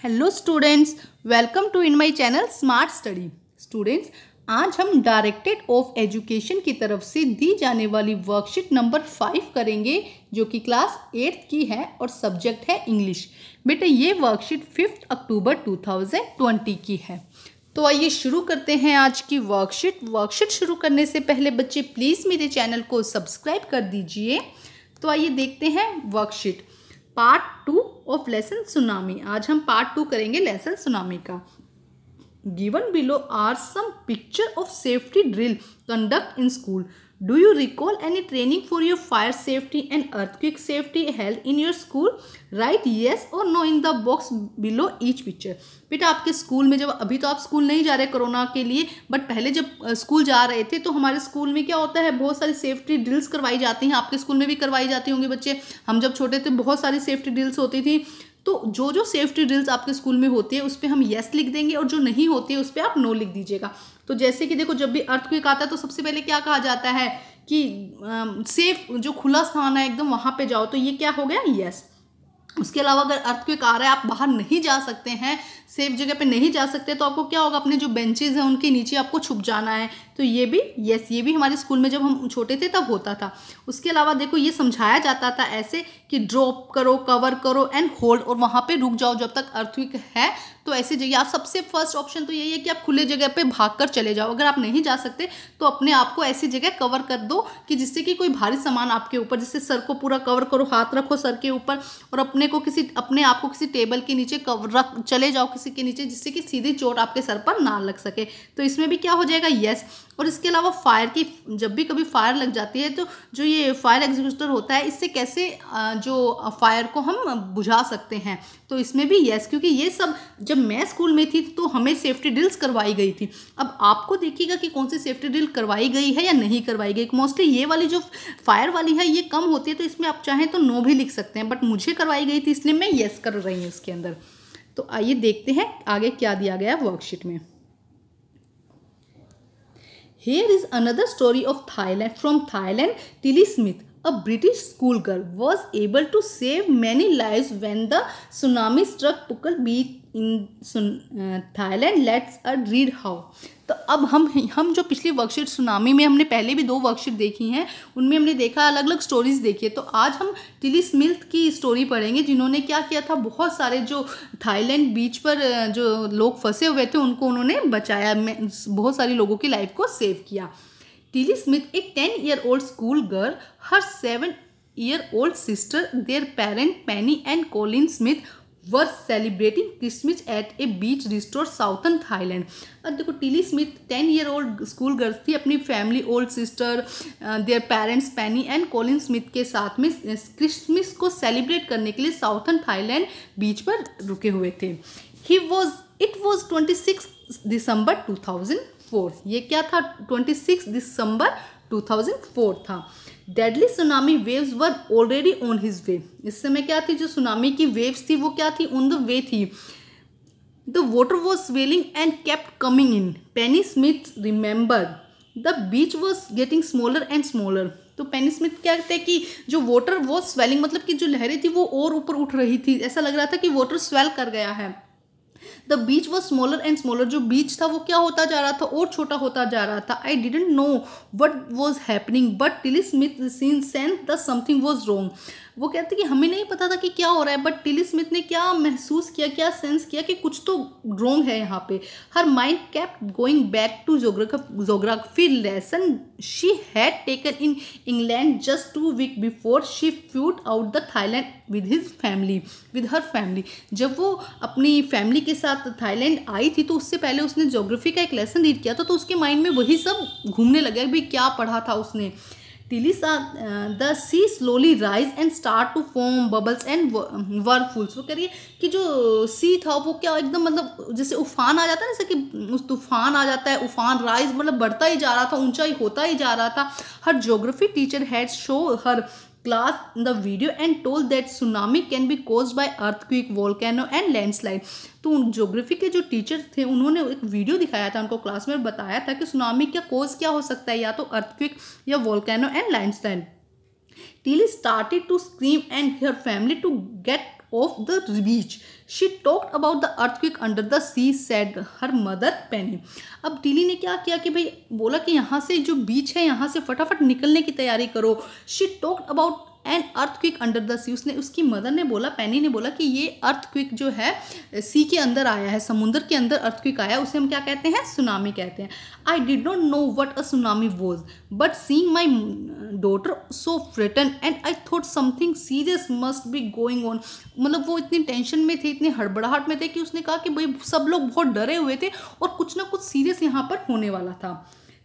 Hello students, welcome to in my channel smart study. Students, आज हम directorate of education की तरफ से दी जाने वाली वर्कशीट नंबर 5 करेंगे, जो कि क्लास 8 की है और सब्जेक्ट है इंग्लिश। बेटा, ये वर्कशीट 5 अक्टूबर 2020 की है। तो आइए शुरू करते हैं आज की वर्कशीट शुरू करने से पहले बच्चे प्लीज़ मेरे चैनल को सब्सक्राइब कर दीजिए। तो आइए देखते हैं worksheet part 2 of lesson tsunami. आज हम पार्ट 2 करेंगे लेसन सुनामी का। Given below are some picture of safety drill conduct in school. Do you recall any training for your fire safety and earthquake safety held in your school? Write yes or no in the box below each picture. बेटा, आपके school में जब अभी तो आप school नहीं जा रहे कोरोना के लिए, बट पहले जब स्कूल जा रहे थे तो हमारे स्कूल में क्या होता है, बहुत सारी सेफ्टी ड्रिल्स करवाई जाती हैं। आपके स्कूल में भी करवाई जाती होंगी बच्चे। हम जब छोटे थे बहुत सारी सेफ्टी ड्रिल्स होती थी। तो जो सेफ्टी ड्रिल्स आपके स्कूल में होती है उस पर हम येस लिख देंगे और जो नहीं होती है उस पर आप नो लिख दीजिएगा। तो जैसे कि देखो, जब भी अर्थक्वेक आता है तो सबसे पहले क्या कहा जाता है कि सेफ जो खुला स्थान है एकदम वहाँ पे जाओ, तो ये क्या हो गया, येस। उसके अलावा अगर अर्थक्वेक आ रहा है, आप बाहर नहीं जा सकते हैं, सेफ जगह पे नहीं जा सकते, तो आपको क्या होगा, अपने जो बेंचेस हैं उनके नीचे आपको छुप जाना है। तो ये भी यस, ये भी हमारे स्कूल में जब हम छोटे थे तब होता था। उसके अलावा देखो, ये समझाया जाता था ऐसे कि ड्रॉप करो, कवर करो एंड होल्ड, और वहाँ पे रुक जाओ जब तक अर्थक्वेक है। तो ऐसी जगह आप सबसे फर्स्ट ऑप्शन तो यही है कि आप खुले जगह पे भागकर चले जाओ। अगर आप नहीं जा सकते तो अपने आप को ऐसी जगह कवर कर दो कि जिससे कि कोई भारी सामान आपके ऊपर, जिससे सर को पूरा कवर करो, हाथ रखो सर के ऊपर और अपने आप को किसी टेबल के नीचे रख चले जाओ, किसी के नीचे, जिससे कि सीधी चोट आपके सर पर ना लग सके। तो इसमें भी क्या हो जाएगा, यस। और इसके अलावा फायर की, जब भी कभी फायर लग जाती है तो जो ये फायर एग्जीक्यूटर होता है, इससे कैसे जो फायर को हम बुझा सकते हैं, तो इसमें भी यस, क्योंकि ये सब जब मैं स्कूल में थी तो हमें सेफ्टी ड्रिल्स करवाई गई थी। अब आपको देखिएगा कि कौन सी सेफ्टी ड्रिल करवाई गई है या नहीं करवाई गई। मोस्टली ये वाली जो फायर वाली है ये कम होती है, तो इसमें आप चाहें तो नो भी लिख सकते हैं, बट मुझे करवाई गई थी इसलिए मैं यस कर रही हूँ इसके अंदर। तो आइए देखते हैं आगे क्या दिया गया वर्कशीट में। Here is another story of Thailand. From Thailand, Tilly Smith, a British schoolgirl, was able to save many lives when the tsunami struck Phuket Beach in Thailand. Let's read how. तो अब हम जो पिछली worksheet tsunami में हमने पहले भी 2 worksheet देखी हैं, उनमें हमने देखा अलग अलग स्टोरीज देखी है। तो आज हम टिली स्मिथ की स्टोरी पढ़ेंगे, जिन्होंने क्या किया था, बहुत सारे जो थाईलैंड बीच पर जो लोग फंसे हुए थे उनको उन्होंने बचाया, बहुत सारी लोगों की लाइफ को सेव किया। टिली स्मिथ एक 10-year-old school girl, her 7-year-old sister, there parent Penney and Colin Smith were celebrating Christmas at a beach resort southern Thailand। अब देखो, Tilly Smith 10-year-old school girls थी, अपनी family, old sister, their parents Penney and Colin Smith के साथ में Christmas को celebrate करने के लिए साउथर्न थाईलैंड बीच पर रुके हुए थे। इट वॉज 26 दिसंबर 2004। ये क्या था, 26 दिसंबर 2004 था। Deadly tsunami waves were already on his way. इस समय क्या थी, जो सुनामी की वेव्स थी वो क्या थी, ऑन द वे थी। The water was swelling and kept coming in. Penney Smith remember the beach was getting smaller and smaller. तो पेनी स्मिथ क्या कहते हैं कि जो वाटर वॉज स्वेलिंग, मतलब कि जो लहरें थी वो और ऊपर उठ रही थी, ऐसा लग रहा था कि वाटर स्वेल कर गया है। The beach was smaller and smaller, जो बीच था वो क्या होता जा रहा था, और छोटा होता जा रहा था। I didn't know what was happening but Tilly Smith sense the something was wrong. वो कहते कि हमें नहीं पता था कि क्या हो रहा है, बट टिली स्मिथ ने क्या महसूस किया, क्या सेंस किया कि कुछ तो रॉन्ग है यहाँ पे। Her mind kept going back to geography lesson she had taken in England just 2 weeks before she flew out the Thailand with her family. जब वो अपनी फैमिली के साथ थाईलैंड आई थी तो उससे पहले उसने ज्योग्राफी का एक लेसन रीड किया था, तो उसके माइंड में वही सब घूमने लगा भी क्या पढ़ा था उसने। Tilly the sea slowly rise and start to form bubbles and whirlpools. वो कह रही है कि जो सी था वो क्या एकदम, मतलब जैसे उफान आ जाता है ना, जैसे कि उस तूफान आ जाता है, उफान राइज मतलब बढ़ता ही जा रहा था, ऊंचा ही होता ही जा रहा था। Her geography teacher had show her class the video and told that tsunami can be caused by earthquake, volcano and landslide। तो ज्योग्राफी के जो टीचर थे उन्होंने एक वीडियो दिखाया था उनको क्लास में, बताया था कि सुनामी का कोज क्या हो सकता है, या तो अर्थक्वेक या volcano and landslide. Tilly started to scream and her family to get of the beach. She talked about the earthquake under the sea, said her mother Penny. अब टिली ने क्या किया कि भाई बोला कि यहाँ से जो बीच है यहाँ से फटाफट निकलने की तैयारी करो. She talked about an earthquake under the sea. उसने उसकी मदर ने बोला, पेनी ने बोला कि ये अर्थक्विक जो है सी के अंदर आया है, समुद्र के अंदर अर्थक्विक आया, उसे हम क्या कहते हैं, सुनामी कहते हैं. I did not know what a tsunami was but seeing my daughter so frightened and I thought something serious must be going on. मतलब वो इतनी टेंशन में थे, इतनी हड़बड़ाहट में थे कि उसने कहा कि भाई सब लोग बहुत डरे हुए थे और कुछ ना कुछ सीरियस यहाँ पर होने वाला था.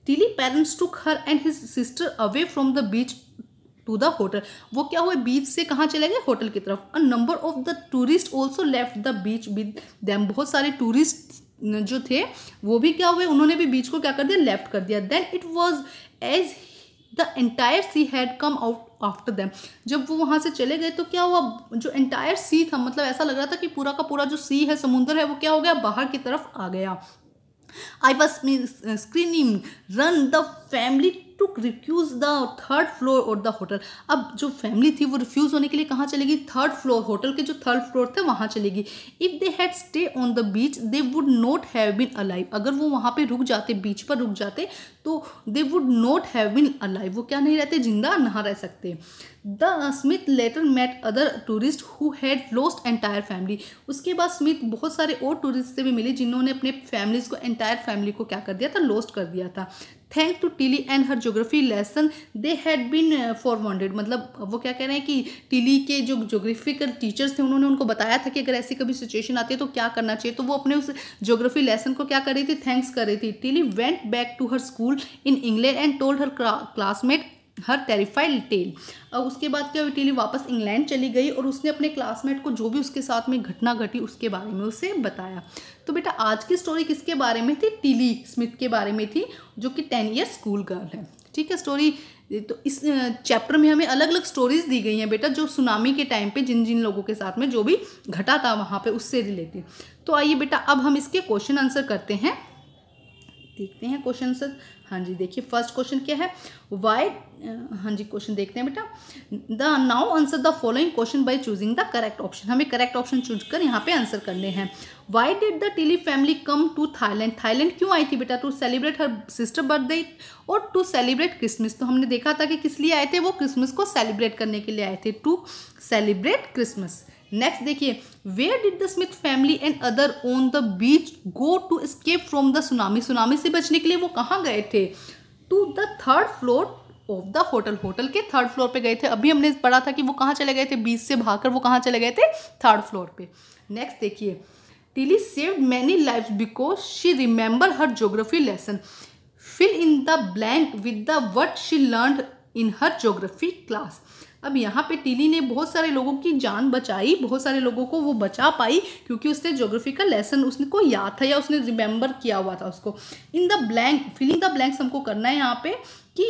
Tilly parents took her and his sister away from the beach to the hotel. वो क्या हुए, बीच से कहाँ चले गए, होटल की तरफ. A number of the tourist also left the beach with them. बहुत सारे टूरिस्ट जो थे वो भी क्या हुए, उन्होंने भी बीच को क्या कर दिया, लेफ्ट कर दिया. Then it was as the entire sea had come out after them. जब वो वहाँ से चले गए तो क्या हुआ, जो एंटायर सी था, मतलब ऐसा लग रहा था कि पूरा का पूरा जो सी है, समुद्र है, वो क्या हो गया, बाहर की तरफ आ गया. I was screaming, run, the family to refuse the third floor और the hotel. अब जो फैमिली थी वो रिफ्यूज़ होने के लिए कहाँ चलेगी, थर्ड फ्लोर, होटल के जो थर्ड फ्लोर थे वहाँ चलेगी. If they had stay on the beach they would not have been alive. अगर वो वहाँ पे रुक जाते, बीच पर रुक जाते, तो they would not have been alive. वो क्या नहीं रहते, जिंदा ना रह सकते. The Smith later met other tourist who had lost entire family. उसके बाद स्मिथ बहुत सारे और टूरिस्ट से भी मिले जिन्होंने अपने फैमिलीज को, एंटायर फैमिली को क्या कर दिया था, लॉस्ट कर दिया था. Thank to Tilly and her geography lesson they had been forwarded. मतलब वो क्या कह रहे हैं कि टिली के जो ज्योग्राफिकल टीचर्स थे उन्होंने उनको बताया था कि अगर ऐसी कभी सिचुएशन आती है तो क्या करना चाहिए. तो वो अपने उस ज्योग्राफी लेसन को क्या कर रही थी, थैंक्स कर रही थी. Tilly went back to her school in England and told her classmate her terrified tale. और उसके बाद क्या हुई, टिली वापस इंग्लैंड चली गई और उसने अपने क्लासमेट को जो भी उसके साथ में घटना घटी उसके बारे में उसे बताया. तो बेटा आज की स्टोरी किसके बारे में थी, टिली स्मिथ के बारे में थी, जो कि 10 ईयर स्कूल गर्ल है. ठीक है स्टोरी. तो इस चैप्टर में हमें अलग अलग स्टोरीज दी गई हैं बेटा, जो सुनामी के टाइम पे जिन जिन लोगों के साथ में जो भी घटा था वहाँ पे उससे रिलेटेड. तो आइए बेटा अब हम इसके क्वेश्चन आंसर करते हैं, देखते हैं क्वेश्चन आंसर. हाँ जी देखिए फर्स्ट क्वेश्चन क्या है, वाई. हाँ जी क्वेश्चन देखते हैं बेटा. The now answer the following question by choosing the correct option. हमें करेक्ट ऑप्शन चूज कर यहाँ पे आंसर करने हैं. Why did the Tilly family come to Thailand. Thailand क्यों आई थी बेटा, to celebrate her sister birthday और टू सेलिब्रेट क्रिसमस. तो हमने देखा था कि किस लिए आए थे, वो क्रिसमस को सेलिब्रेट करने के लिए आए थे, टू सेलिब्रेट क्रिसमस. नेक्स्ट देखिए, where did the Smith family and other on the beach go to escape from the tsunami. Tsunami से बचने के लिए वो कहाँ गए थे, to the third floor of the hotel. Hotel के थर्ड फ्लोर पे गए थे. अभी हमने पढ़ा था कि वो कहाँ चले गए थे, बीच से भागकर वो कहाँ चले गए थे, थर्ड फ्लोर पे. नेक्स्ट देखिए, Tilly saved many lives because she remember her geography lesson. Fill in the blank with the what she learned in her geography class. अब यहाँ पे टिली ने बहुत सारे लोगों की जान बचाई, बहुत सारे लोगों को वो बचा पाई क्योंकि उसने ज्योग्राफी का लेसन उसको याद था या उसने रिमेंबर किया हुआ था उसको. In the blank, filling the blanks हमको करना है यहाँ पे कि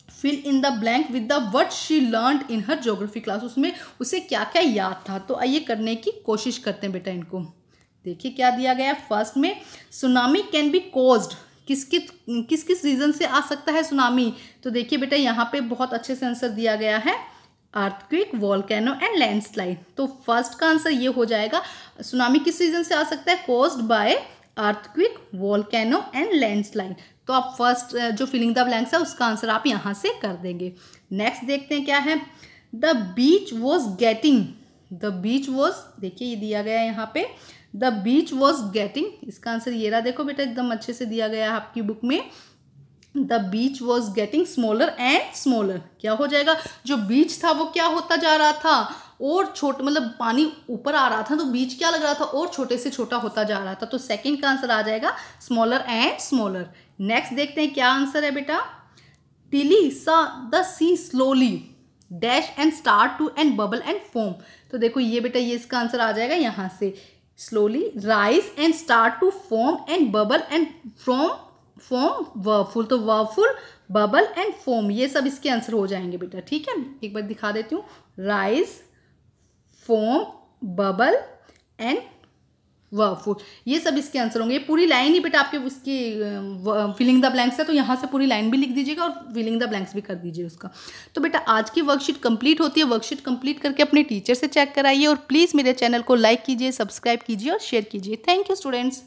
fill in the blank with the what she learned in her geography class. उसमें उसे क्या क्या याद था. तो आइए करने की कोशिश करते हैं बेटा इनको. देखिए क्या दिया गया है. फर्स्ट में, सुनामी कैन बी कॉज्ड. किस किस रीज़न से आ सकता है सुनामी. तो देखिए बेटा यहाँ पे बहुत अच्छे से आंसर दिया गया है, अर्थक्वेक, वॉल्केनो एंड लैंडस्लाइड. तो फर्स्ट का आंसर ये हो जाएगा, सुनामी किस रीजन से आ सकता है, caused by earthquake, volcano and landslide. तो आप फर्स्ट जो फिलिंग द ब्लैंक्स है उसका आंसर आप यहाँ से कर देंगे. नेक्स्ट देखते हैं क्या है, the beach was getting. The beach was, देखिए ये दिया गया है यहाँ पे, द बीच वॉज गेटिंग. इसका आंसर ये रहा, देखो बेटा एकदम अच्छे से दिया गया है आपकी बुक में. The beach was getting smaller and smaller. क्या हो जाएगा, जो बीच था वो क्या होता जा रहा था, और छोटा, मतलब पानी ऊपर आ रहा था तो बीच क्या लग रहा था, और छोटे से छोटा होता जा रहा था. तो सेकंड का आंसर आ जाएगा स्मॉलर एंड स्मॉलर. नेक्स्ट देखते हैं क्या आंसर है बेटा. Tilly saw the sea slowly dash and start to and bubble and foam. तो देखो ये बेटा ये इसका आंसर आ जाएगा यहाँ से, slowly rise and start to foam and bubble and from form whirlpool. तो वर्बफुल, बबल एंड फोम, ये सब इसके आंसर हो जाएंगे बेटा. ठीक है एक बार दिखा देती हूँ, राइज, फोम, बबल एंड वर्कफुल। ये सब इसके आंसर होंगे। ये पूरी लाइन ही बेटा आपके उसकी फिलिंग द ब्लैंक्स है, तो यहाँ से पूरी लाइन भी लिख दीजिएगा और फिलिंग द ब्लैंक्स भी कर दीजिए उसका। तो बेटा आज की वर्कशीट कंप्लीट होती है। वर्कशीट कंप्लीट करके अपने टीचर से चेक कराइए और प्लीज़ मेरे चैनल को लाइक कीजिए, सब्सक्राइब कीजिए और शेयर कीजिए। Thank you students.